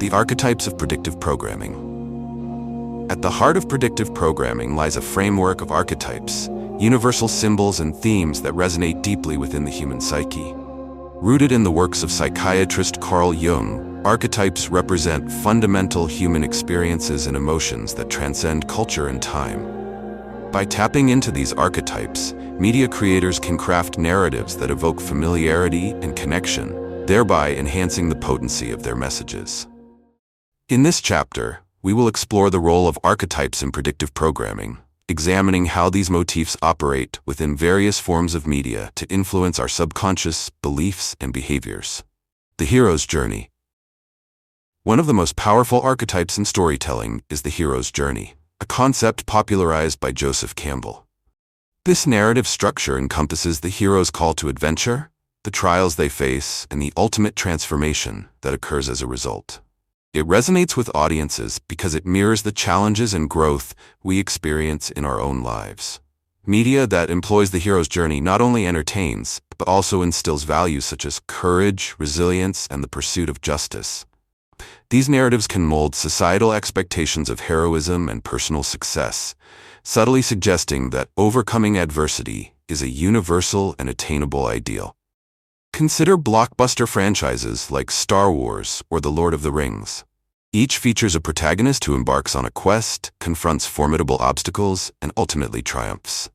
The archetypes of predictive programming. At the heart of predictive programming lies a framework of archetypes, universal symbols and themes that resonate deeply within the human psyche. Rooted in the works of psychiatrist Carl Jung, archetypes represent fundamental human experiences and emotions that transcend culture and time. By tapping into these archetypes, media creators can craft narratives that evoke familiarity and connection, thereby enhancing the potency of their messages. In this chapter, we will explore the role of archetypes in predictive programming, examining how these motifs operate within various forms of media to influence our subconscious beliefs and behaviors. The hero's journey. One of the most powerful archetypes in storytelling is the hero's journey, a concept popularized by Joseph Campbell. This narrative structure encompasses the hero's call to adventure, the trials they face, and the ultimate transformation that occurs as a result. It resonates with audiences because it mirrors the challenges and growth we experience in our own lives. Media that employs the hero's journey not only entertains, but also instills values such as courage, resilience, and the pursuit of justice. These narratives can mold societal expectations of heroism and personal success, subtly suggesting that overcoming adversity is a universal and attainable ideal. Consider blockbuster franchises like Star Wars or The Lord of the Rings. Each features a protagonist who embarks on a quest, confronts formidable obstacles, and ultimately triumphs.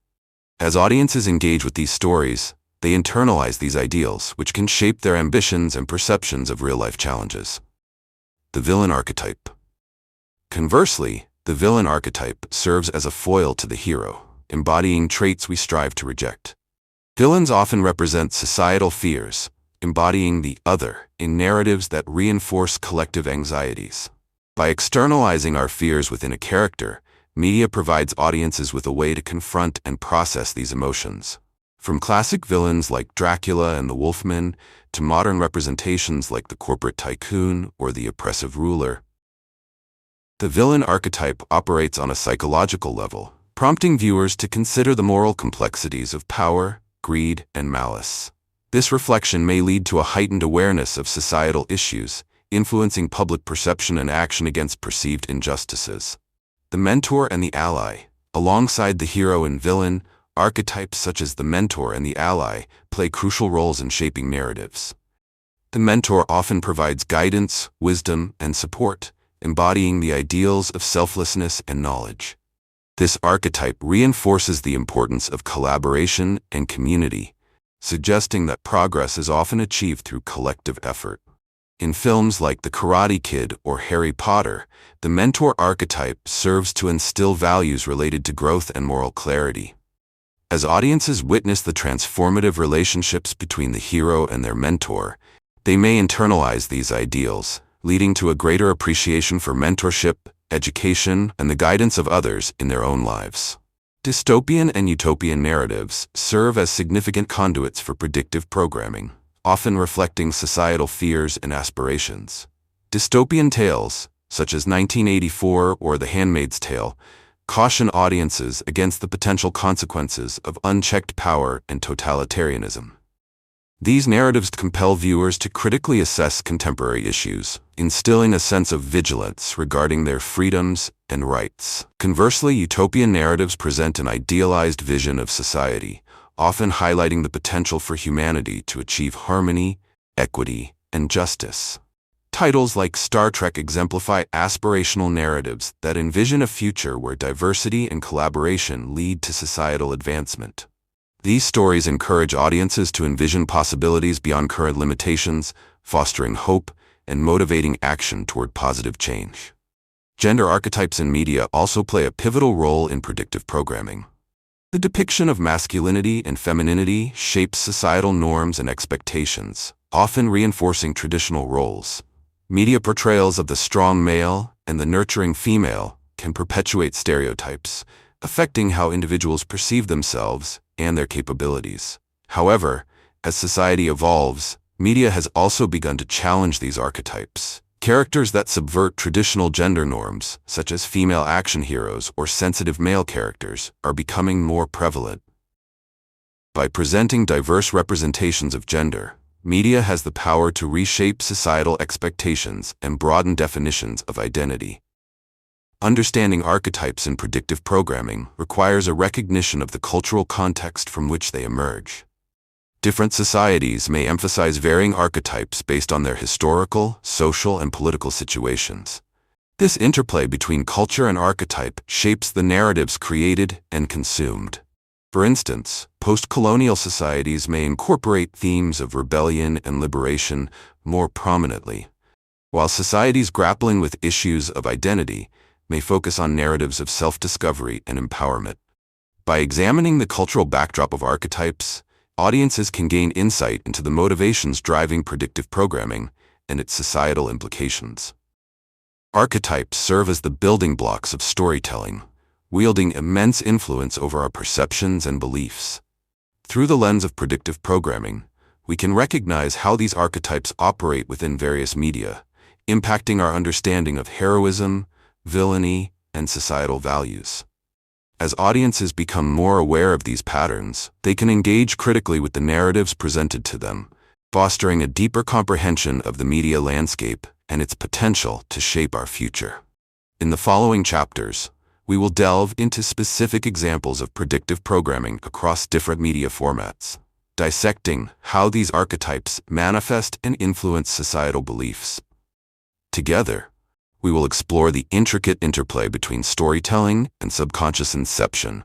As audiences engage with these stories, they internalize these ideals, which can shape their ambitions and perceptions of real-life challenges. The villain archetype. Conversely, the villain archetype serves as a foil to the hero, embodying traits we strive to reject. Villains often represent societal fears, embodying the other in narratives that reinforce collective anxieties. By externalizing our fears within a character, media provides audiences with a way to confront and process these emotions. From classic villains like Dracula and the Wolfman, to modern representations like the corporate tycoon or the oppressive ruler, the villain archetype operates on a psychological level, prompting viewers to consider the moral complexities of power, greed, and malice. This reflection may lead to a heightened awareness of societal issues, influencing public perception and action against perceived injustices. The mentor and the ally. Alongside the hero and villain, archetypes such as the mentor and the ally play crucial roles in shaping narratives. The mentor often provides guidance, wisdom, and support, embodying the ideals of selflessness and knowledge. This archetype reinforces the importance of collaboration and community, suggesting that progress is often achieved through collective effort. In films like The Karate Kid or Harry Potter, the mentor archetype serves to instill values related to growth and moral clarity. As audiences witness the transformative relationships between the hero and their mentor, they may internalize these ideals, leading to a greater appreciation for mentorship, education, and the guidance of others in their own lives. Dystopian and utopian narratives serve as significant conduits for predictive programming, often reflecting societal fears and aspirations. Dystopian tales, such as 1984 or The Handmaid's Tale, caution audiences against the potential consequences of unchecked power and totalitarianism. These narratives compel viewers to critically assess contemporary issues, instilling a sense of vigilance regarding their freedoms and rights. Conversely, utopian narratives present an idealized vision of society, often highlighting the potential for humanity to achieve harmony, equity, and justice. Titles like Star Trek exemplify aspirational narratives that envision a future where diversity and collaboration lead to societal advancement. These stories encourage audiences to envision possibilities beyond current limitations, fostering hope and motivating action toward positive change. Gender archetypes in media also play a pivotal role in predictive programming. The depiction of masculinity and femininity shapes societal norms and expectations, often reinforcing traditional roles. Media portrayals of the strong male and the nurturing female can perpetuate stereotypes, affecting how individuals perceive themselves and their capabilities. However, as society evolves, media has also begun to challenge these archetypes. Characters that subvert traditional gender norms, such as female action heroes or sensitive male characters, are becoming more prevalent. By presenting diverse representations of gender, Media has the power to reshape societal expectations and broaden definitions of identity. Understanding archetypes in predictive programming requires a recognition of the cultural context from which they emerge. Different societies may emphasize varying archetypes based on their historical, social, and political situations. This interplay between culture and archetype shapes the narratives created and consumed. For instance, post-colonial societies may incorporate themes of rebellion and liberation more prominently, while societies grappling with issues of identity may focus on narratives of self-discovery and empowerment. By examining the cultural backdrop of archetypes, audiences can gain insight into the motivations driving predictive programming and its societal implications. Archetypes serve as the building blocks of storytelling, wielding immense influence over our perceptions and beliefs. Through the lens of predictive programming, we can recognize how these archetypes operate within various media, impacting our understanding of heroism, villainy, and societal values. As audiences become more aware of these patterns, they can engage critically with the narratives presented to them, fostering a deeper comprehension of the media landscape and its potential to shape our future. In the following chapters, we will delve into specific examples of predictive programming across different media formats, dissecting how these archetypes manifest and influence societal beliefs. Together, we will explore the intricate interplay between storytelling and subconscious inception,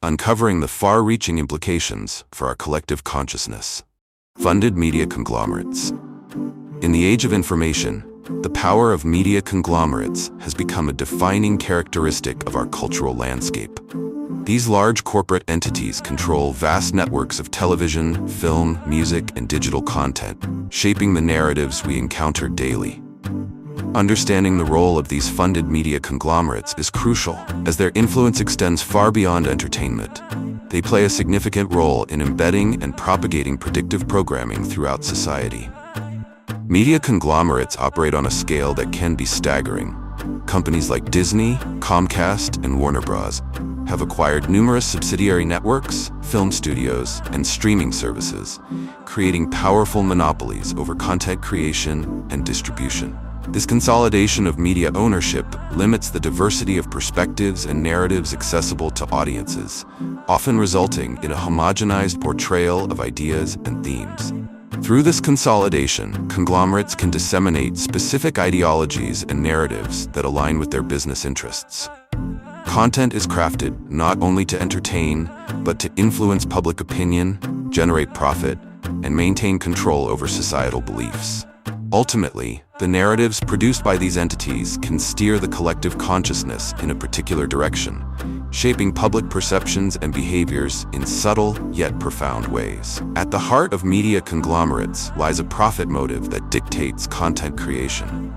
uncovering the far-reaching implications for our collective consciousness. Funded media conglomerates. In the age of information, the power of media conglomerates has become a defining characteristic of our cultural landscape. These large corporate entities control vast networks of television, film, music, and digital content, shaping the narratives we encounter daily. Understanding the role of these funded media conglomerates is crucial, as their influence extends far beyond entertainment. They play a significant role in embedding and propagating predictive programming throughout society. Media conglomerates operate on a scale that can be staggering. Companies like Disney, Comcast, and Warner Bros. Have acquired numerous subsidiary networks, film studios, and streaming services, creating powerful monopolies over content creation and distribution. This consolidation of media ownership limits the diversity of perspectives and narratives accessible to audiences, often resulting in a homogenized portrayal of ideas and themes. Through this consolidation, conglomerates can disseminate specific ideologies and narratives that align with their business interests. Content is crafted not only to entertain, but to influence public opinion, generate profit, and maintain control over societal beliefs. Ultimately, the narratives produced by these entities can steer the collective consciousness in a particular direction, shaping public perceptions and behaviors in subtle yet profound ways. At the heart of media conglomerates lies a profit motive that dictates content creation.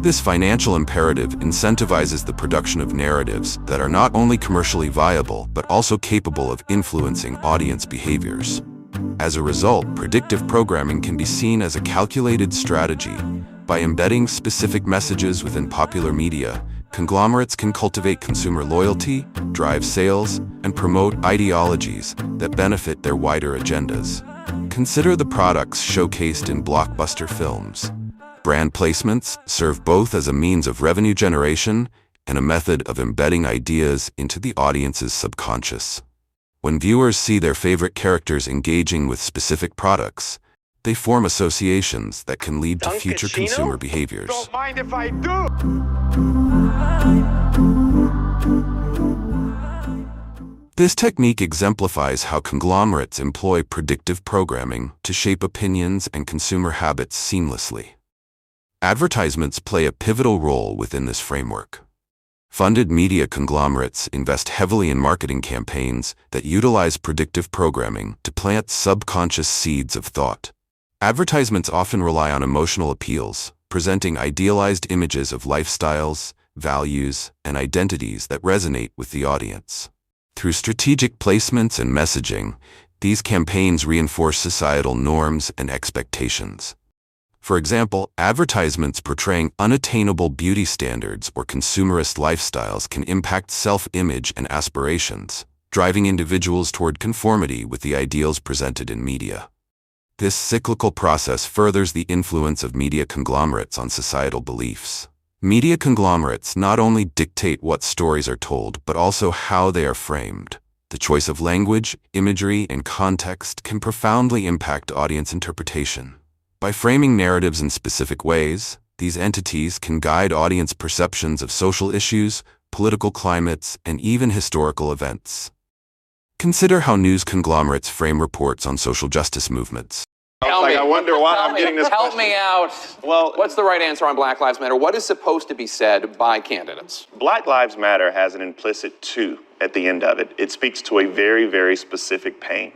This financial imperative incentivizes the production of narratives that are not only commercially viable but also capable of influencing audience behaviors. As a result, predictive programming can be seen as a calculated strategy. By embedding specific messages within popular media, conglomerates can cultivate consumer loyalty, drive sales, and promote ideologies that benefit their wider agendas. Consider the products showcased in blockbuster films. Brand placements serve both as a means of revenue generation and a method of embedding ideas into the audience's subconscious. When viewers see their favorite characters engaging with specific products, they form associations that can lead to future consumer behaviors. Don't mind if I do. This technique exemplifies how conglomerates employ predictive programming to shape opinions and consumer habits seamlessly. Advertisements play a pivotal role within this framework. Funded media conglomerates invest heavily in marketing campaigns that utilize predictive programming to plant subconscious seeds of thought. Advertisements often rely on emotional appeals, presenting idealized images of lifestyles, values, and identities that resonate with the audience. Through strategic placements and messaging, these campaigns reinforce societal norms and expectations. For example, advertisements portraying unattainable beauty standards or consumerist lifestyles can impact self-image and aspirations, driving individuals toward conformity with the ideals presented in media. This cyclical process furthers the influence of media conglomerates on societal beliefs. Media conglomerates not only dictate what stories are told, but also how they are framed. The choice of language, imagery, and context can profoundly impact audience interpretation. By framing narratives in specific ways, these entities can guide audience perceptions of social issues, political climates, and even historical events. Consider how news conglomerates frame reports on social justice movements. I wonder why I'm getting this Help question. me out. Well, what's the right answer on Black Lives Matter? What is supposed to be said by candidates? Black Lives Matter has an implicit "to" at the end of it. It speaks to a very, very specific pain.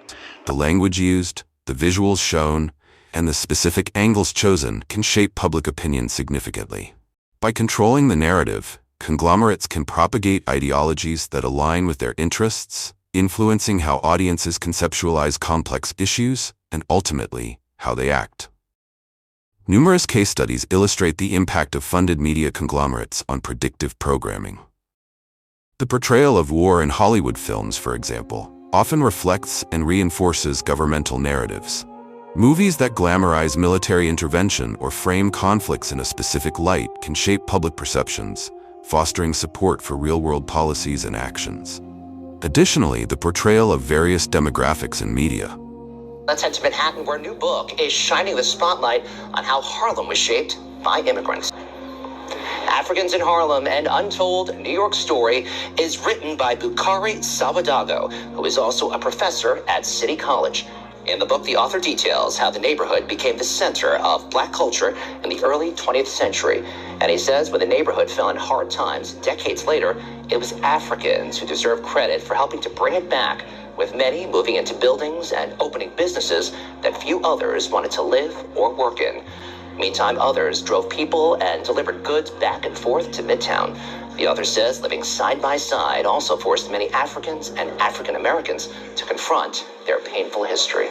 The language used, the visuals shown, and the specific angles chosen can shape public opinion significantly. By controlling the narrative, conglomerates can propagate ideologies that align with their interests, influencing how audiences conceptualize complex issues and ultimately how they act. Numerous case studies illustrate the impact of funded media conglomerates on predictive programming. The portrayal of war in Hollywood films, for example, often reflects and reinforces governmental narratives. Movies that glamorize military intervention or frame conflicts in a specific light can shape public perceptions, fostering support for real-world policies and actions. Additionally, the portrayal of various demographics in media. Let's head to Manhattan, where a new book is shining the spotlight on how Harlem was shaped by immigrants. Africans in Harlem, an untold New York story, is written by Bukari Sawadago, who is also a professor at City College. In the book, the author details how the neighborhood became the center of Black culture in the early 20th century. And he says when the neighborhood fell in hard times decades later, it was Africans who deserve credit for helping to bring it back, with many moving into buildings and opening businesses that few others wanted to live or work in. Meantime, others drove people and delivered goods back and forth to Midtown. The author says living side by side also forced many Africans and African Americans to confront their painful history.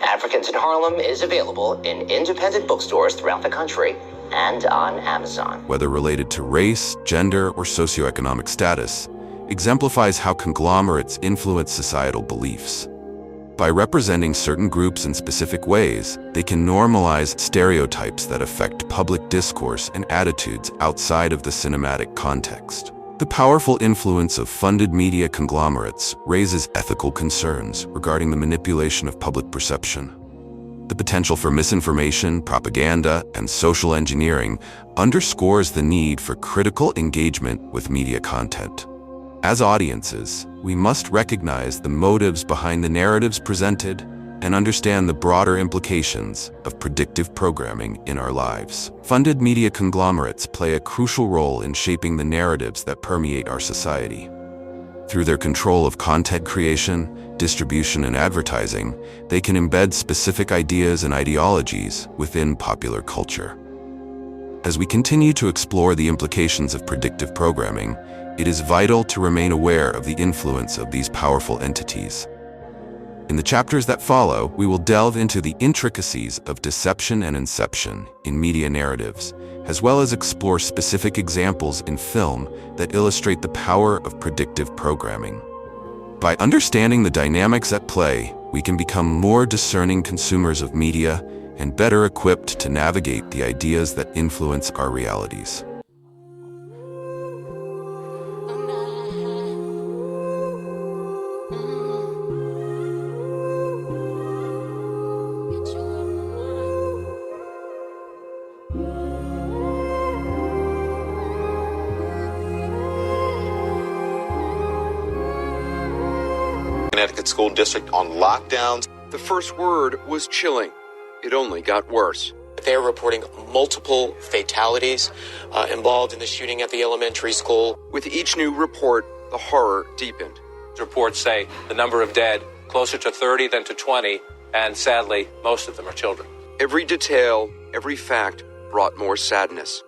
Africans in Harlem is available in independent bookstores throughout the country and on Amazon. Whether related to race, gender, or socioeconomic status, exemplifies how conglomerates influence societal beliefs. By representing certain groups in specific ways, they can normalize stereotypes that affect public discourse and attitudes outside of the cinematic context. The powerful influence of funded media conglomerates raises ethical concerns regarding the manipulation of public perception. The potential for misinformation, propaganda, and social engineering underscores the need for critical engagement with media content. As audiences, we must recognize the motives behind the narratives presented and understand the broader implications of predictive programming in our lives. Funded media conglomerates play a crucial role in shaping the narratives that permeate our society. Through their control of content creation, distribution, and advertising, they can embed specific ideas and ideologies within popular culture. As we continue to explore the implications of predictive programming, it is vital to remain aware of the influence of these powerful entities. In the chapters that follow, we will delve into the intricacies of deception and inception in media narratives, as well as explore specific examples in film that illustrate the power of predictive programming. By understanding the dynamics at play, we can become more discerning consumers of media and better equipped to navigate the ideas that influence our realities. Connecticut school district on lockdowns. The first word was chilling. It only got worse. They're reporting multiple fatalities involved in the shooting at the elementary school. With each new report, the horror deepened. Reports say the number of dead closer to 30 than to 20, and sadly, most of them are children. Every detail, every fact brought more sadness.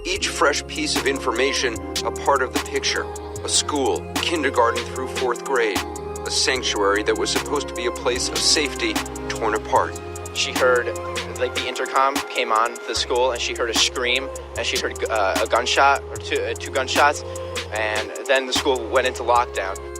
Each fresh piece of information, a part of the picture. A school, kindergarten through 4th grade. A sanctuary that was supposed to be a place of safety, torn apart. She heard, the intercom came on the school, and she heard a scream, and she heard a gunshot, or two gunshots, and then the school went into lockdown.